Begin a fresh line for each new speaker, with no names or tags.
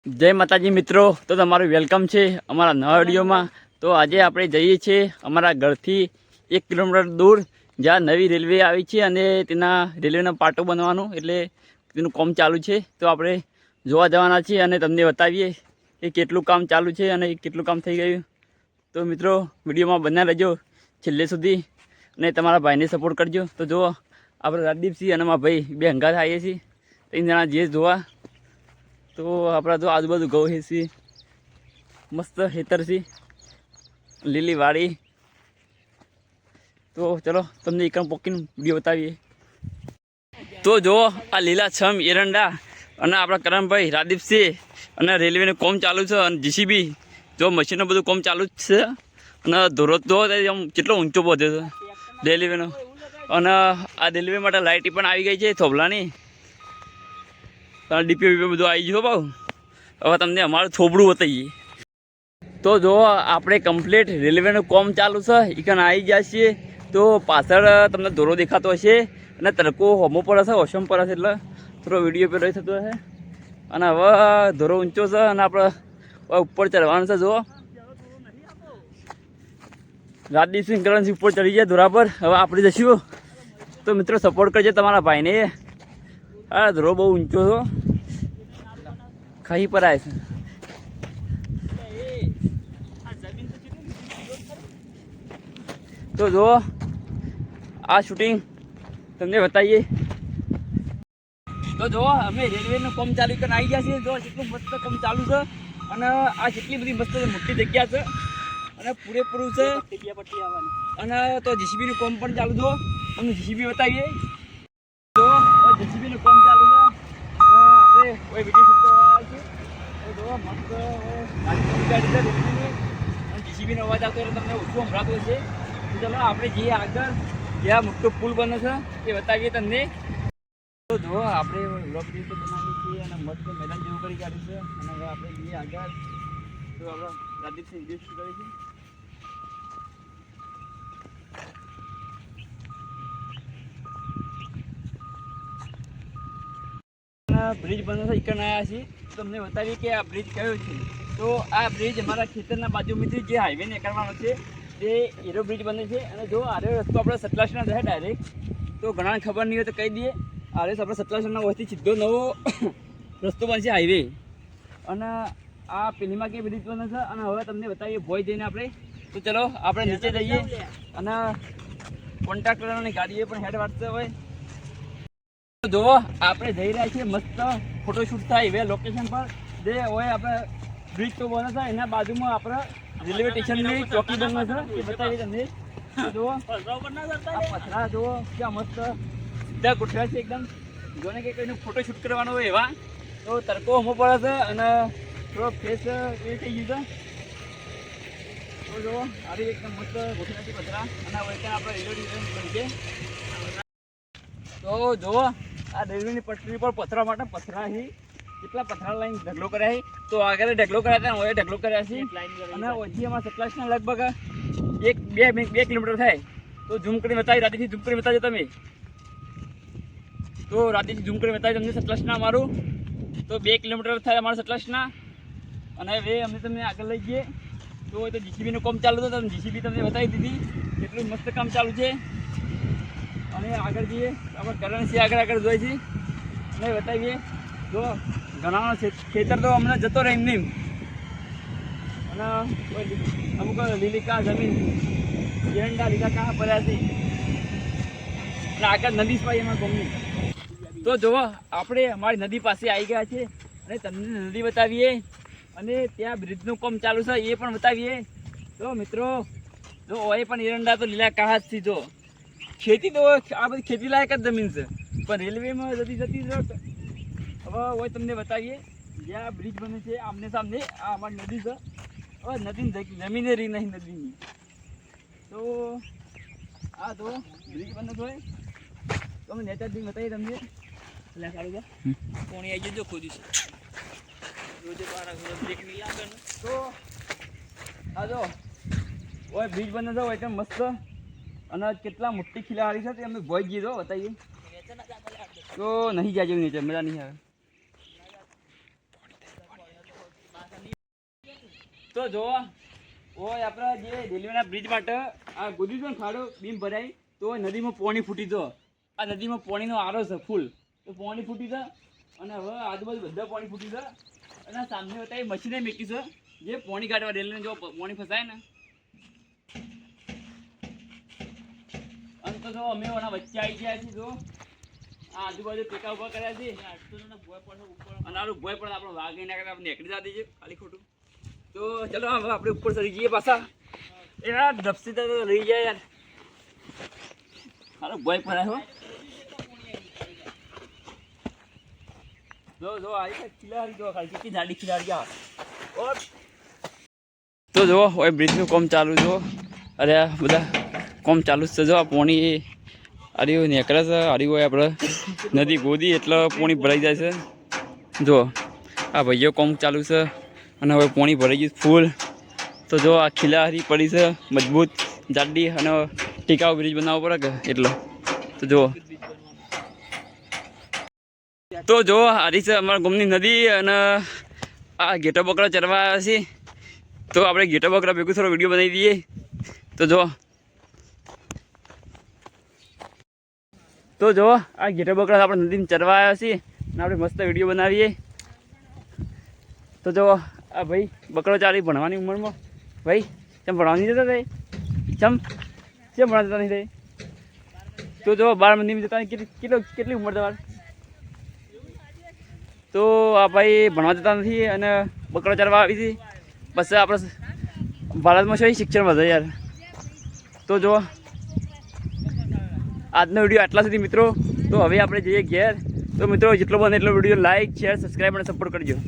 જય માતાજી મિત્રો, તો તમારું વેલકમ છે અમારા નવા વિડીયોમાં। તો આજે આપણે જઈએ છીએ અમારા ઘરથી 1 કિલોમીટર દૂર, જ્યાં નવી રેલવે આવી છે અને તેના રેલવેના પાટો બનવાનું એટલે તેનું કામ ચાલુ છે। તો આપણે જોવા જવાના છીએ અને તમને બતાવીએ કે કેટલું કામ ચાલુ છે અને કેટલું કામ થઈ ગયું। તો મિત્રો વિડીયોમાં બન્યા રહેજો છેલ્લે સુધી અને તમારા ભાઈને સપોર્ટ કરજો। તો જુઓ, આપણે રાજદીપસિંહ અને મારા ભાઈ બે હંગાત આવીએ છીએ 3 જણા જઈએ જોવા। તો આપણા તો આજુબાજુ ઘઉં છે, મસ્ત ખેતર છે, લીલી વાડી। તો ચલો તમને એક પોકીને વિડીયો બતાવીએ। તો જુઓ, આ લીલાછમ એરંડા અને આપણા કરણભાઈ રાજદીપસિંહ અને રેલવેનું કામ ચાલુ છે અને જીસીબી જો મશીનનું બધું કામ ચાલુ જ છે। અને ધોરો તો આમ કેટલો ઊંચો પહોંચ્યો છે રેલવેનો। અને આ રેલવે માટે લાઇટ પણ આવી ગઈ છે થોભલાની, ડીપીઓ બીપીઓ બધું આવી ગયું ભાવ। હવે તમને અમારું થોબડું બતાવીએ। તો જો આપણે કમ્પ્લીટ રેલવેનું કામ ચાલુ છે, એકન આવી ગયા છીએ। તો પાછળ તમને ધોરો દેખાતો હશે અને તડકો હોમો પર હશે, ઓસમ પર હશે એટલે થોડો વિડીયો પેલો થતો હશે। અને હવે ધોરો ઊંચો છે અને આપણે ઉપર ચડવાનું છે। જુઓ, રાજદીપસિંહ કરણસિંહ ઉપર ચડી ગયા ધોરા પર, હવે આપણે જઈશું। તો મિત્રો સપોર્ટ કરજો તમારા ભાઈને। આ ધોરો બહુ ઊંચો છો, ખાઈ પર આવે છે। તો જો આ શૂટિંગ તમને બતાવીએ। તો જો અમે રેલવેનું કામ ચાલુ કરીને આવી ગયા છીએ। જો કેટલું મસ્ત કામ ચાલુ છે અને આ કેટલી બધી મસ્ત મોટી જગ્યા છે અને પૂરેપૂરું છે। અને તો જીસીબીનું કામ પણ ચાલુ છે, તમને જીસીબી બતાવીએ। તો જીસીબીનું કામ ચાલુ છે અને આપણે કોઈ વિડીયો શૂટ કરવા છે। તો જો મસ્ત ગાડી છે રેલવેની અને જીસીબીનો અવાજ આવતો એટલે તમને ઓછું સંભળાતું હશે। તો ચાલો આપણે જઈએ આગળ, જ્યાં મોટો પુલ બને છે એ બતાવીએ તમને। તો જો આપણે વ્લોગ રીતે બનાવીએ છીએ અને મસ્ત મેદાન જેવું કરી કાઢ્યું છે અને હવે આપણે જઈએ આગળ। તો આપણે રાજદીપસિંહ વિડીયો શૂટ કરીએ છીએ। બ્રિજ બને છે, એકન આવ્યા છીએ। તમને બતાવીએ કે આ બ્રિજ કયો છે। તો આ બ્રિજ અમારા ખેતરના બાજુમાંથી જે હાઈવે નીકળવાનો છે તે એરો બ્રિજ બને છે। અને જો આરે રસ્તો આપણે સતલાસના જાય ડાયરેક્ટ, તો ઘણાને ખબર નહીં હોય તો કહી દઈએ, આરે આપણે સતલાસના વચ્ચે સીધો નવો રસ્તો બનશે હાઈવે। અને આ પેલીમાં કે બ્રિજ બને છે અને હવે તમને બતાવીએ ભોય જઈને આપણે। તો ચલો આપણે નીચે જઈએ અને કોન્ટ્રાક્ટરોની ગાડીએ પણ હેડ વાટશે હોય। જુઓ, આપણે જઈ રહ્યા છીએ મસ્ત ફોટોશૂટ થાય એવા લોકેશન પર, જે હોય આપણે બ્રિજ તો બને છે એના બાજુમાં આપણે રેલવે સ્ટેશનની ચોકી બને છે એ બતાવીએ તમને। જુઓ આ પથરા જુઓ ક્યાં મસ્ત સીધા ગોઠવ્યા છે એકદમ, જોને કે કોઈનું ફોટોશૂટ કરવાનો હોય એવા। તો તડકો હમો પડે છે અને થોડો ફેસ એ થઈ ગયું છે। તો જુઓ આવી એકદમ મસ્ત ગોઠવ્યા છે પથરા અને હવે ત્યાં આપણે રેલવે સ્ટેશન બનશે। તો જુઓ, આ રેલવેની પટરી પર પથરા માટે પથરા કેટલા પથરા લાઈન ઢગલો કર્યા છે। તો આગળ ઢગલો કર્યા હતા, હવે ઢગલો કર્યા છે અને ઓછી અમારા સતલાસના લગભગ 1-2 કિલોમીટર થાય। તો ઝૂમ કરીને બતાવી, રાતીથી ઝૂમ કરીને બતાવજો તમે। તો રાતીથી ઝૂમ કરીને બતાવી તમને સતલાસના અમારું। તો 2 કિલોમીટર થાય અમારા સતલાસના અને હવે અમે તમને આગળ લઈ જઈએ। તો જીસીબીનું કામ ચાલુ હતું, તમે જીસીબી તમને બતાવી દીધી કેટલું મસ્ત કામ ચાલુ છે। અને આગળ જઈએ આપણે કરણસિંહ આગળ જોઈએ છીએ અને બતાવીએ। જો ઘણા ખેતર તો અમને જતો રહે એમની, અને અમુક લીલી કા જમીન એરંડા લીલા કા પડ્યા છે અને આગળ નદી પાઈ એમાં ગમની। તો જુઓ, આપણે અમારી નદી પાસે આવી ગયા છે અને તમને નદી બતાવીએ અને ત્યાં બ્રિજનું કામ ચાલુ છે એ પણ બતાવીએ। તો મિત્રો જો હોય પણ એરંડા તો લીલા કા જ છે। જો ખેતી તો આ બધી ખેતી લાયક જ જમીન છે, પણ રેલવેમાં જતી હવે હોય તમને બતાવીએ જ્યાં બ્રિજ બને છે આમને સામને। આ અમારી નદી છે, હવે નદીની જમીને રહી નહીં નદીની। તો આ તો બ્રિજ બને તો તમે નેચર દિન બતાવીએ તમને। એટલે સારું છે, પોણી આવી જજો ખોદી છે રોજે 12 બ્રેક નહીં લાગે ને। તો આ જો હોય બ્રિજ બને તો હોય મસ્ત અને કેટલા મોટી ખિલાડી છે તે અમે ભોઈ જઈએ તો બતાવીએ। તો નહીં જાય જેવું નીચે મજા નહીં આવે। તો જો ઓય આપણે જે રેલવેના બ્રિજ માટે આ ગોદી પણ ખાડો બીમ ભરાય તો નદીમાં પાણી ફૂટી જો આ નદીમાં પાણીનો આરો છે ફૂલ તો પાણી ફૂટી છે અને હવે આજુબાજુ બધા પાણી ફૂટી છે અને સામે હતા એ મશીને મેકી છે જે પાણી કાઢવા રેલવે જો પાણી ફસાય ને અને તો જો અમે ઓના વચ્ચે આવી ગયા છીએ જો આ આજુબાજુ ટેકા ઉભા કર્યા છે અને આનું ભોય પણ આપણો વાઘ નહીં નાખે આપણે નીકળી જતી છે ખાલી ખોટું તો ચલો હવે આપણે ઉપર ચડી જઈએ પાછા યાર ધપસી તો રહી જાય યાર હારો ભોય પડાય હો જો આવી ખિલાડી જો ખાલી કેટલી જાડી ખિલાડી આ ઓર તો જો ઓય બ્રિજનું કામ ચાલુ જો અરે આ બધા કામ ચાલુ છે જો આ પાણી આર્યું નીકળે છે આર્યું હોય આપણે નદી ગોદી એટલે પાણી ભરાઈ જાય છે જો આ ભાઈઓ કામ ચાલુ છે અને હવે પાણી ભરાઈ ગયું ફૂલ તો જો આ ખિલારી પડી છે મજબૂત જાડી અને ટીકાઉ બ્રિજ બનાવવો પડે કે એટલો તો જો આરી છે અમારા ગામની નદી અને આ ઘેટા બકરા ચરવા આવ્યા છે તો આપણે ઘેટા બકરા ભેગું થોડો વિડીયો બનાવી દઈએ તો જો આ ઘેટા બકરા આપણે નદીમાં ચરવા આવ્યા છીએ અને આપણે મસ્ત વિડીયો બનાવીએ તો જો આ ભાઈ બકરો ચાલી ભણવાની ઉંમરમાં ભાઈ કેમ ભણવા નહીં જતા થાય કેમ ભણવા જતા નહીં થાય તો જો 12 મંદિરમાં જતા કેટલી ઉંમર તમારી તો આ ભાઈ ભણવા જતા નથી અને બકરો ચરવા આવી હતી બસ આપણે ભારતમાં શું શિક્ષણ વધે યાર તો જો આજનો વિડીયો આટલા સુધી મિત્રો તો હવે આપણે જઈએ ઘેર તો મિત્રો જેટલો બને એટલો વિડીયો લાઈક શેર સબસ્ક્રાઈબ અને સપોર્ટ કરજો